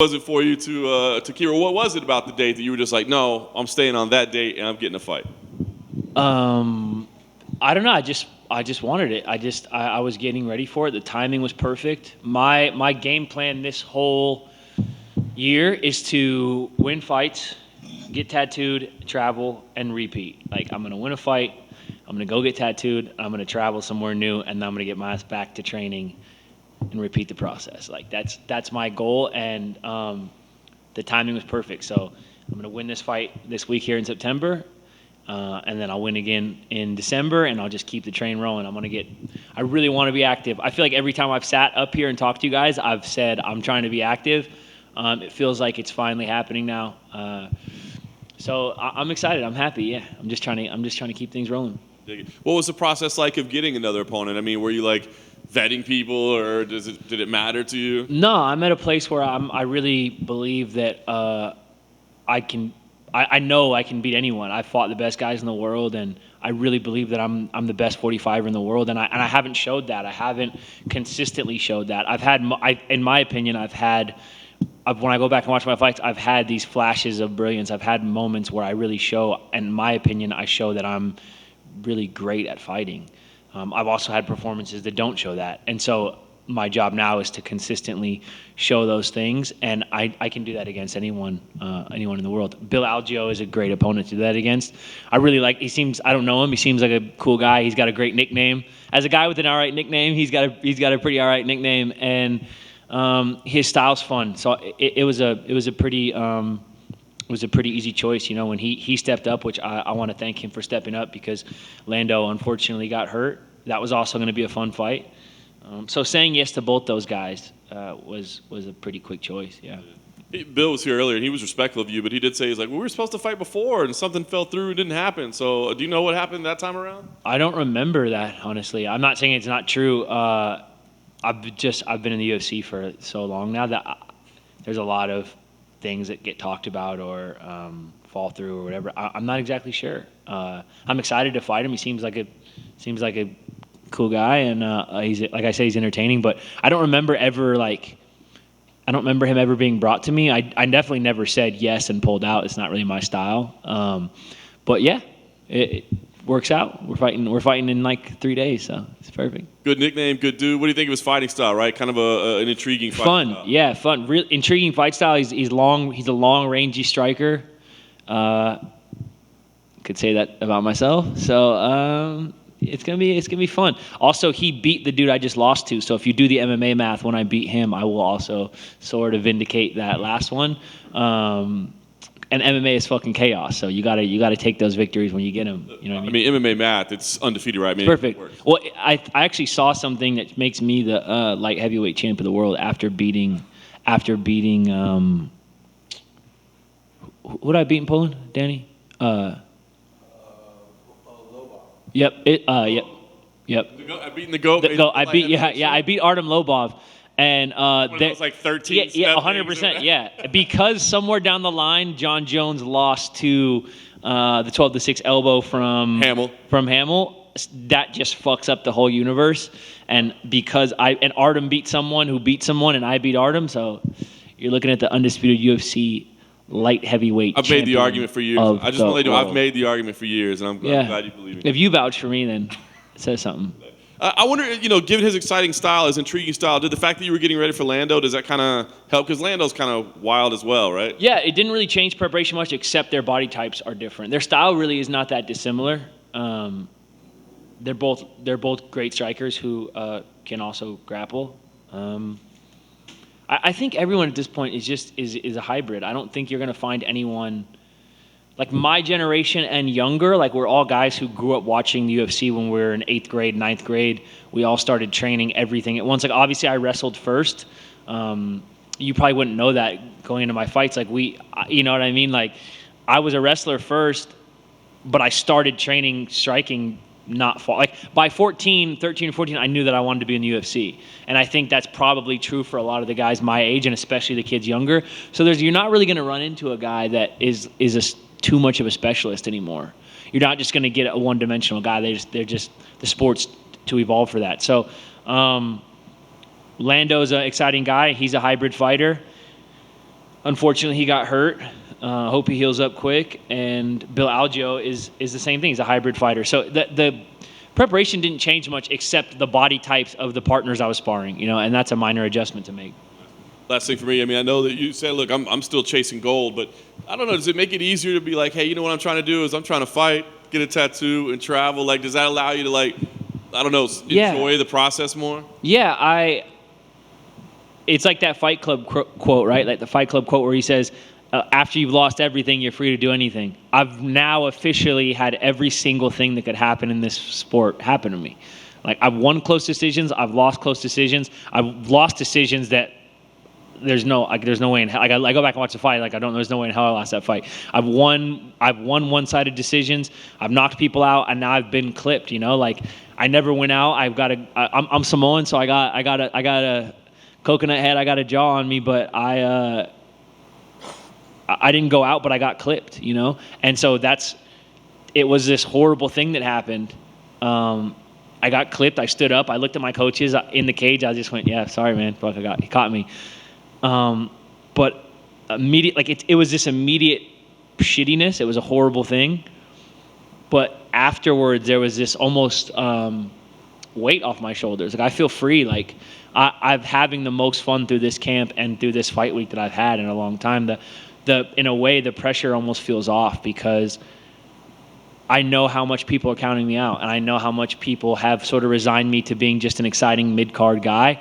Was it for you to Kira? What was it about the date that you were just like, no, I'm staying on that date and I'm getting a fight? I don't know. I just wanted it. I was getting ready for it. The timing was perfect. My game plan this whole year is to win fights, get tattooed, travel, and repeat. Like, I'm gonna win a fight, I'm gonna go get tattooed, I'm gonna travel somewhere new, and I'm gonna get my ass back to training and repeat the process. Like, that's my goal, and the timing was perfect. So I'm gonna win this fight this week here in September, and then I'll win again in December, and I'll just keep the train rolling. I really want to be active. I feel like every time I've sat up here and talked to you guys, I've said I'm trying to be active. It feels like it's finally happening now. So I'm excited. I'm happy. Yeah, I'm just trying to keep things rolling. What was the process like of getting another opponent? I mean, were you like vetting people, or did it matter to you? No, I'm at a place where I really believe that I know I can beat anyone. I've fought the best guys in the world, and I really believe that I'm the best 45er in the world, and I haven't showed that. I haven't consistently showed that. In my opinion, when I go back and watch my fights, I've had these flashes of brilliance. I've had moments where I really show, in my opinion, I show that I'm really great at fighting. I've also had performances that don't show that. And so my job now is to consistently show those things, and I can do that against anyone in the world. Bill Algeo is a great opponent to do that against. I really like, I don't know him, he seems like a cool guy. He's got a great nickname. As a guy with an all right nickname, he's got a pretty all right nickname, and his style's fun. So it was a pretty easy choice, when he stepped up, which I want to thank him for stepping up, because Lando unfortunately got hurt. That was also going to be a fun fight. So saying yes to both those guys was a pretty quick choice. Yeah. Bill was here earlier, and he was respectful of you, but he did say, he's like, well, we were supposed to fight before, and something fell through and didn't happen. So do you know what happened that time around? I don't remember that, honestly. I'm not saying it's not true. I've been in the UFC for so long now that there's a lot of things that get talked about or fall through or whatever. I'm not exactly sure. I'm excited to fight him. He seems like a cool guy, and he's, like I say, he's entertaining. But I don't remember him ever being brought to me. I definitely never said yes and pulled out. It's not really my style. But yeah, it works out. We're fighting in like 3 days, so it's perfect. Good nickname, good dude. What do you think of his fighting style? Right, kind of an intriguing fighting style. Yeah, fun. Real intriguing fight style. He's long. He's a long, rangy striker. Could say that about myself. So it's gonna be fun. Also, he beat the dude I just lost to. So if you do the MMA math, when I beat him, I will also sort of vindicate that last one. And MMA is fucking chaos, so you gotta take those victories when you get them. You know what I mean? MMA math, it's undefeated, right? I mean, perfect. Well, I actually saw something that makes me the light heavyweight champ of the world after beating. Who did I beat in Poland, Danny? Lobov. Yep. Yep. Beating the GOAT. I beat Artem Lobov. And was like 13. Yeah, 100%. Yeah, because somewhere down the line, John Jones lost to the 12-6 elbow from Hamill. That just fucks up the whole universe. And because Artem beat someone who beat someone, and I beat Artem, so you're looking at the undisputed UFC light heavyweight. I've made the argument for years. I just want to let you know I've made the argument for years, and I'm glad you believe me. If you vouch for me, then it says something. I wonder, given his exciting style, his intriguing style, did the fact that you were getting ready for Lando, does that kind of help? Because Lando's kind of wild as well, right? Yeah, it didn't really change preparation much, except their body types are different. Their style really is not that dissimilar. They're both great strikers who can also grapple. I think everyone at this point is a hybrid. I don't think you're going to find anyone like my generation and younger. Like, we're all guys who grew up watching the UFC when we were in 8th grade, 9th grade. We all started training everything at once. Like, obviously I wrestled first. You probably wouldn't know that going into my fights. Like, you know what I mean? Like, I was a wrestler first, but I started training striking like by 13 or 14, I knew that I wanted to be in the UFC. And I think that's probably true for a lot of the guys my age, and especially the kids younger. So you're not really going to run into a guy that is too much of a specialist anymore. You're not just going to get a one-dimensional guy. They're just the sport's too evolved for that. So Lando's an exciting guy. He's a hybrid fighter. unfortunately, he got hurt. Hope he heals up quick. And Bill Algeo is the same thing. He's a hybrid fighter. So the preparation didn't change much except the body types of the partners I was sparring, and that's a minor adjustment to make. Last thing for me, I mean, I know that you said, look, I'm still chasing gold, but I don't know, does it make it easier to be like, hey, you know what I'm trying to do is I'm trying to fight, get a tattoo, and travel? Like, does that allow you to, like, I don't know, enjoy the process more? Yeah, it's like that Fight Club quote, right? Like the Fight Club quote where he says, after you've lost everything, you're free to do anything. I've now officially had every single thing that could happen in this sport happen to me. Like, I've won close decisions. I've lost close decisions. I've lost decisions that there's no way in hell. Like, I go back and watch the fight. Like, there's no way in hell I lost that fight. I've won one-sided decisions. I've knocked people out, and now I've been clipped. Like, I never went out. I'm Samoan, so I got a coconut head. I got a jaw on me, but I didn't go out, but I got clipped. And so it was this horrible thing that happened. I got clipped. I stood up. I looked at my coaches in the cage. I just went, yeah, sorry, man. Fuck, he caught me. But immediate, like it was this immediate shittiness. It was a horrible thing. But afterwards, there was this almost weight off my shoulders. Like, I feel free. Like, I'm having the most fun through this camp and through this fight week that I've had in a long time. In a way, the pressure almost feels off because I know how much people are counting me out, and I know how much people have sort of resigned me to being just an exciting mid-card guy.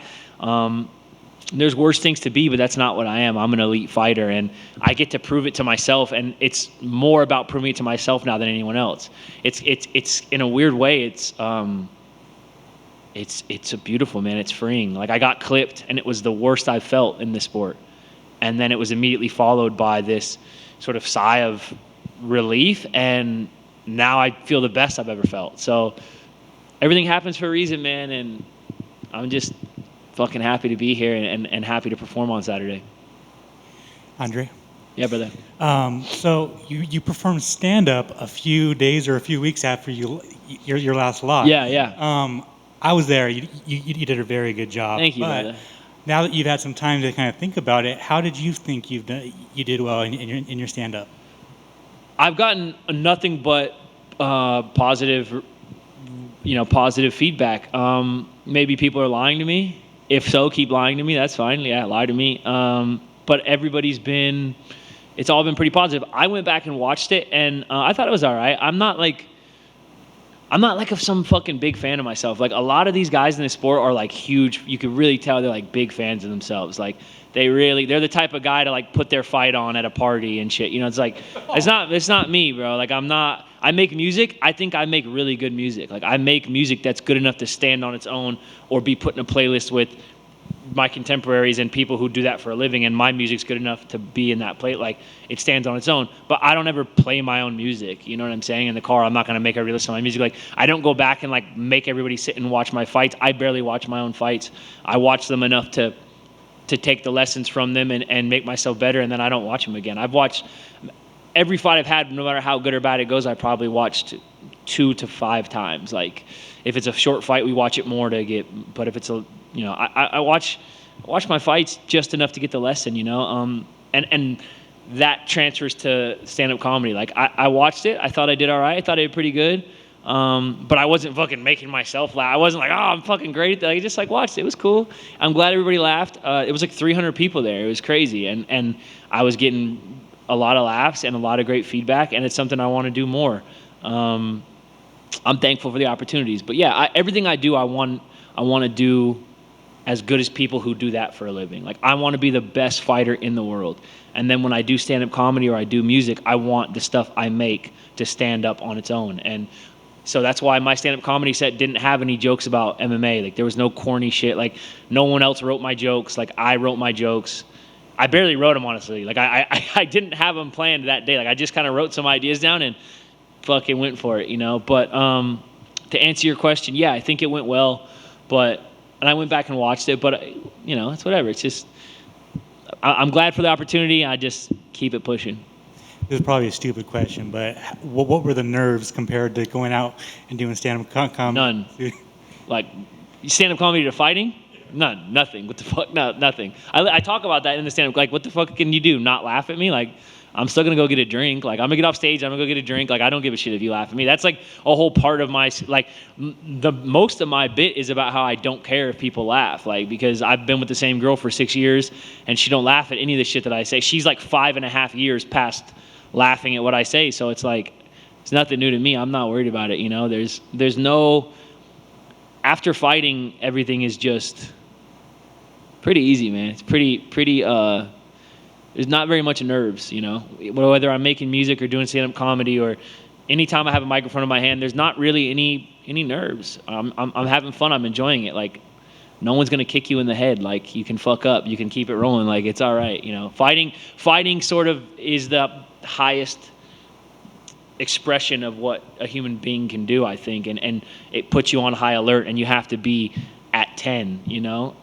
There's worse things to be, but that's not what I am. I'm an elite fighter, and I get to prove it to myself, and it's more about proving it to myself now than anyone else. It's in a weird way, it's a beautiful, man. It's freeing. Like, I got clipped, and it was the worst I've felt in this sport. And then it was immediately followed by this sort of sigh of relief, and now I feel the best I've ever felt. So everything happens for a reason, man, and I'm just fucking happy to be here and happy to perform on Saturday. Andre? Yeah, brother. So you performed stand-up a few days or a few weeks after your last loss. Yeah. I was there. You did a very good job. Thank you, brother. Now that you've had some time to kind of think about it, how did you think you did well in your stand-up? I've gotten nothing but positive feedback. Maybe people are lying to me. If so, keep lying to me. That's fine. Yeah, lie to me. But it's all been pretty positive. I went back and watched it, and I thought it was all right. I'm not like some fucking big fan of myself. Like, a lot of these guys in this sport are like huge. You could really tell they're like big fans of themselves. Like, they're the type of guy to like put their fight on at a party and shit. It's like, it's not me, bro. Like, I make music. I think I make really good music. Like, I make music that's good enough to stand on its own or be put in a playlist with my contemporaries and people who do that for a living, and my music's good enough to be in that play. Like, it stands on its own. But I don't ever play my own music. You know what I'm saying? In the car, I'm not going to make everybody listen to my music. Like, I don't go back and like make everybody sit and watch my fights. I barely watch my own fights. I watch them enough to take the lessons from them and make myself better, and then I don't watch them again. I've watched every fight I've had, no matter how good or bad it goes, I probably watched 2 to 5 times. Like, if it's a short fight, we watch it more to get. But if it's I watch my fights just enough to get the lesson, and that transfers to stand-up comedy. Like, I watched it. I thought I did all right. I thought I did pretty good. But I wasn't fucking making myself laugh. I wasn't like, oh, I'm fucking great. I just like watched it. It was cool. I'm glad everybody laughed. It was like 300 people there. It was crazy. And I was getting a lot of laughs and a lot of great feedback, and it's something I want to do more. I'm thankful for the opportunities. But yeah, everything I do, I want to do as good as people who do that for a living. Like, I want to be the best fighter in the world. And then when I do stand-up comedy or I do music, I want the stuff I make to stand up on its own. And so that's why my stand-up comedy set didn't have any jokes about MMA. Like, there was no corny shit. Like, no one else wrote my jokes. Like, I wrote my jokes. I barely wrote them, honestly. Like, I didn't have them planned that day. Like, I just kind of wrote some ideas down and fucking went for it, But to answer your question, yeah, I think it went well. And I went back and watched it, but, it's whatever. It's just, I'm glad for the opportunity. I just keep it pushing. This is probably a stupid question, but what were the nerves compared to going out and doing stand-up comedy? None. Like, stand-up comedy to fighting? None. Nothing. What the fuck? No, nothing. I talk about that in the stand-up. Like, what the fuck can you do? Not laugh at me? Like, I'm still going to go get a drink. Like, I'm going to get off stage. I'm going to go get a drink. Like, I don't give a shit if you laugh at me. That's like a whole part of my, like, the most of my bit is about how I don't care if people laugh. Like, because I've been with the same girl for 6 years and she don't laugh at any of the shit that I say. She's like 5.5 years past laughing at what I say. So it's like, it's nothing new to me. I'm not worried about it. You know, there's no, after fighting, everything is just pretty easy, man. It's pretty, there's not very much nerves, you know, whether I'm making music or doing stand-up comedy or anytime I have a microphone in my hand, there's not really any nerves. I'm having fun. I'm enjoying it. Like, no one's going to kick you in the head. Like, you can fuck up. You can keep it rolling. Like, it's all right. You know, fighting sort of is the highest expression of what a human being can do, I think. And it puts you on high alert and you have to be at 10, you know?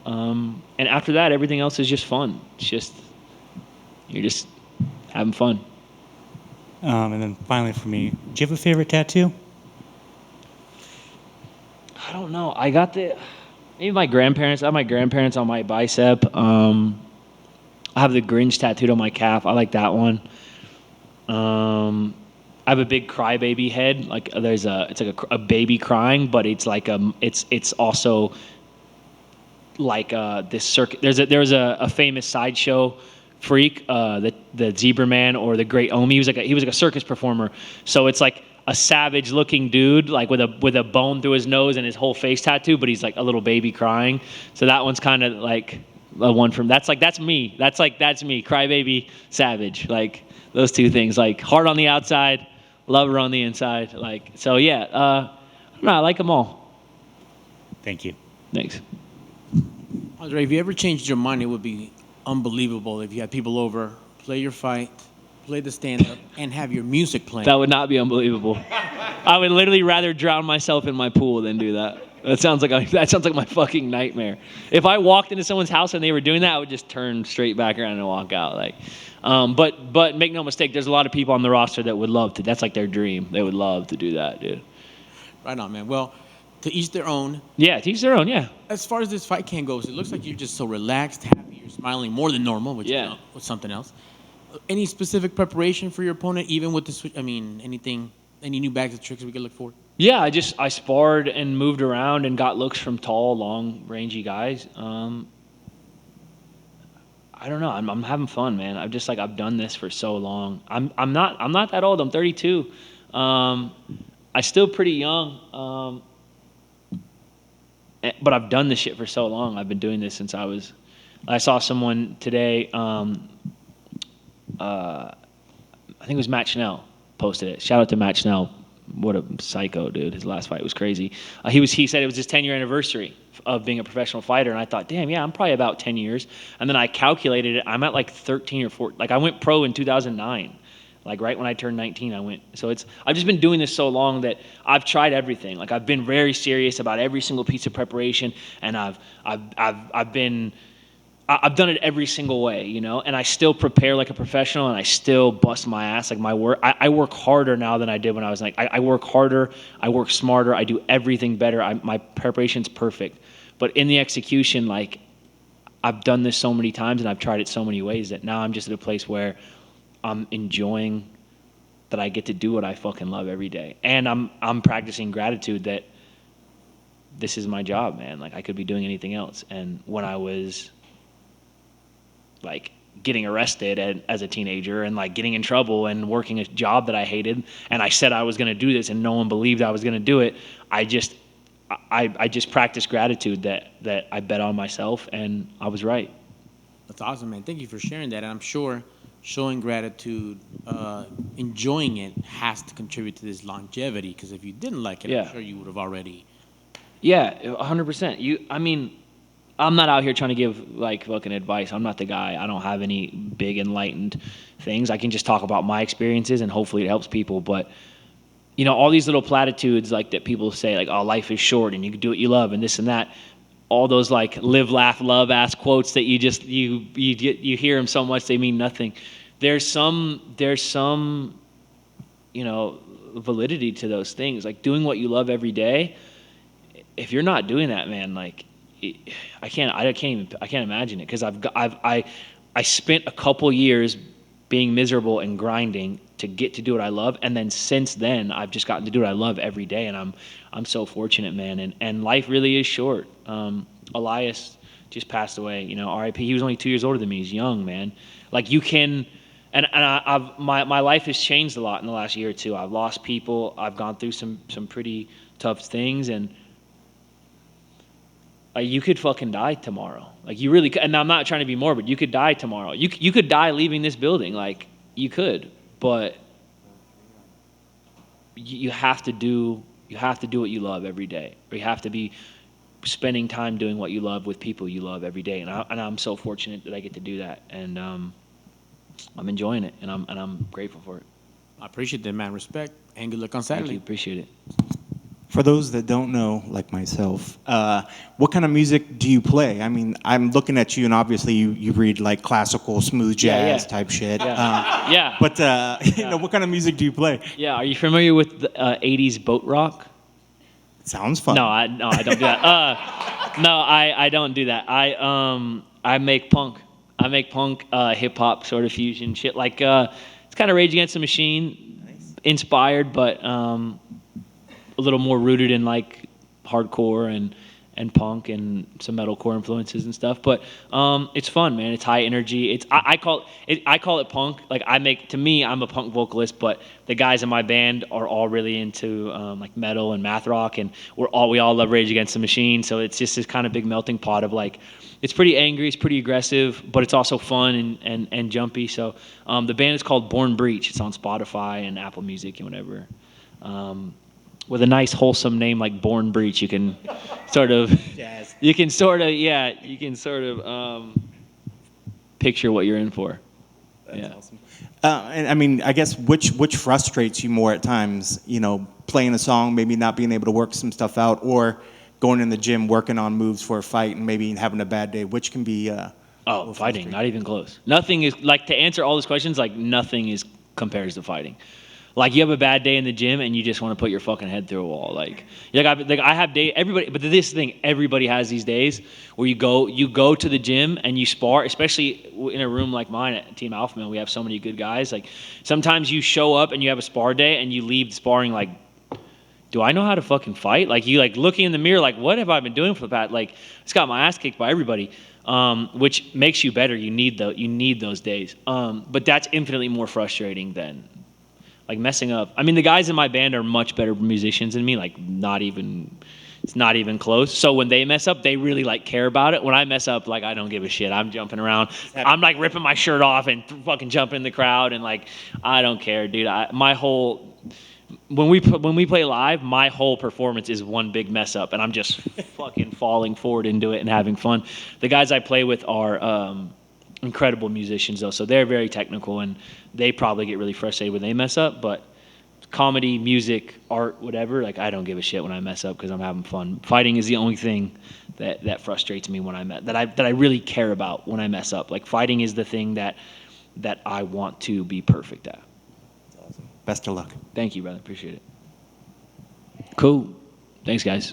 And after that, everything else is just fun. It's just, you're just having fun. And then finally for me, do you have a favorite tattoo? I don't know. I got maybe my grandparents. I have my grandparents on my bicep. I have the Grinch tattooed on my calf. I like that one. I have a big crybaby head. Like it's like a baby crying, but it's like it's also like this circuit. There was a famous sideshow freak, the Zebra Man or the Great Omi. He was like a circus performer. So it's like a savage looking dude, like with a bone through his nose and his whole face tattoo, but he's like a little baby crying. So that one's kind of like a one from that's me. That's me, crybaby, savage. Like those two things, like heart on the outside, lover on the inside. Like, so yeah, I don't know, I like them all. Thank you. Thanks. Andre, if you ever changed your mind, it would be unbelievable if you had people over, play your fight, play the stand-up, and have your music playing. That would not be unbelievable. I would literally rather drown myself in my pool than do that. That sounds like my fucking nightmare. If I walked into someone's house and they were doing that, I would just turn straight back around and walk out. Like, but make no mistake, there's a lot of people on the roster that would love to. That's like their dream. They would love to do that, dude. Right on, man. Well, to each their own. Yeah, to each their own. Yeah. As far as this fight can goes, it looks like you're just so relaxed, happy. You're smiling more than normal, which is something else. Any specific preparation for your opponent, even with the switch? I mean, any new bags of tricks we could look for? Yeah, I sparred and moved around and got looks from tall, long, rangy guys. I don't know. I'm having fun, man. I've done this for so long. I'm not that old. I'm 32. I'm still pretty young. But I've done this shit for so long. I've been doing this since I saw someone today. I think it was Matt Schnell posted it. Shout out to Matt Schnell. What a psycho, dude. His last fight was crazy. He said it was his 10-year anniversary of being a professional fighter. And I thought, damn, yeah, I'm probably about 10 years. And then I calculated it. I'm at like 13 or 14. Like I went pro in 2009. Like right when I turned 19, I went. So I've just been doing this so long that I've tried everything. Like I've been very serious about every single piece of preparation. And I've done it every single way, you know, and I still prepare like a professional and I still bust my ass. Like I work harder now than I did when I was like, I work harder, I work smarter, I do everything better. My preparation's perfect. But in the execution, like I've done this so many times and I've tried it so many ways that now I'm just at a place where I'm enjoying that I get to do what I fucking love every day. And I'm practicing gratitude that this is my job, man. Like I could be doing anything else. And when I was like getting arrested as a teenager and like getting in trouble and working a job that I hated and I said I was going to do this and no one believed I was going to do it, I just practiced gratitude that I bet on myself and I was right. That's awesome, man. Thank you for sharing that. And I'm sure showing gratitude, enjoying it has to contribute to this longevity, because if you didn't like it, I'm sure you would have already. Yeah, 100%. I'm not out here trying to give like fucking advice. I'm not the guy. I don't have any big enlightened things. I can just talk about my experiences and hopefully it helps people. But you know, all these little platitudes like that people say, like, oh, life is short and you can do what you love and this and that. All those like live, laugh, love ass quotes that you hear them so much they mean nothing. There's some you know, validity to those things. Like doing what you love every day. If you're not doing that, man, like I can't imagine it because I spent a couple years being miserable and grinding to get to do what I love, and then since then I've just gotten to do what I love every day, and I'm so fortunate, man. And life really is short. Elias just passed away, R.I.P. He was only 2 years older than me. He's young, man. Like you can, my life has changed a lot in the last year or two. I've lost people. I've gone through some pretty tough things, and you could fucking die tomorrow. Like you really could, and I'm not trying to be morbid. You could die tomorrow. You could die leaving this building. Like you could, but you have to do what you love every day. Or you have to be spending time doing what you love with people you love every day. And I'm so fortunate that I get to do that. And I'm enjoying it, and I'm grateful for it. I appreciate that, man. Respect and good luck on Saturday. Thank you. Appreciate it. For those that don't know, like myself, what kind of music do you play? I mean, I'm looking at you, and obviously you read like classical, smooth jazz type shit. Yeah. But what kind of music do you play? Yeah. Are you familiar with the 80s boat rock? Sounds fun. No, I don't do that. No, I don't do that. I make punk. I make punk, hip hop sort of fusion shit. Like it's kind of Rage Against the Machine inspired, but a little more rooted in like hardcore and punk and some metalcore influences and stuff. But it's fun, man. It's high energy. I call it punk. Like I'm a punk vocalist, but the guys in my band are all really into like metal and math rock, and we all love Rage Against the Machine. So it's just this kind of big melting pot of like, it's pretty angry, it's pretty aggressive, but it's also fun and jumpy. So the band is called Born Breach. It's on Spotify and Apple Music and whatever. With a nice wholesome name like Born Breach, you can sort of picture what you're in for. That's awesome. And I mean, I guess which frustrates you more at times? Playing a song, maybe not being able to work some stuff out, or going in the gym working on moves for a fight and maybe having a bad day. Which can be fighting, not even close. Nothing is like, to answer all these questions, like nothing is compares to fighting. Like you have a bad day in the gym and you just want to put your fucking head through a wall. Like I have day everybody, but this thing everybody has these days where you go to the gym and you spar, especially in a room like mine at Team Alpha Man. We have so many good guys. Like sometimes you show up and you have a spar day and you leave sparring like, do I know how to fucking fight? Like you like looking in the mirror like, what have I been doing for the past? Like I just got my ass kicked by everybody, which makes you better. You need those days, but that's infinitely more frustrating than like messing up. I mean, the guys in my band are much better musicians than me. Like it's not even close. So when they mess up, they really like care about it. When I mess up, like I don't give a shit. I'm jumping around. I'm like ripping my shirt off and fucking jumping in the crowd, and like I don't care, dude. When we play live, my whole performance is one big mess up, and I'm just fucking falling forward into it and having fun. The guys I play with are incredible musicians, though, so they're very technical, and they probably get really frustrated when they mess up. But comedy, music, art, whatever, like I don't give a shit when I mess up because I'm having fun. Fighting is the only thing that frustrates me when that I really care about when I mess up. Like fighting is the thing that I want to be perfect at. Best of luck. Thank you, brother. Appreciate it. Cool. Thanks, guys.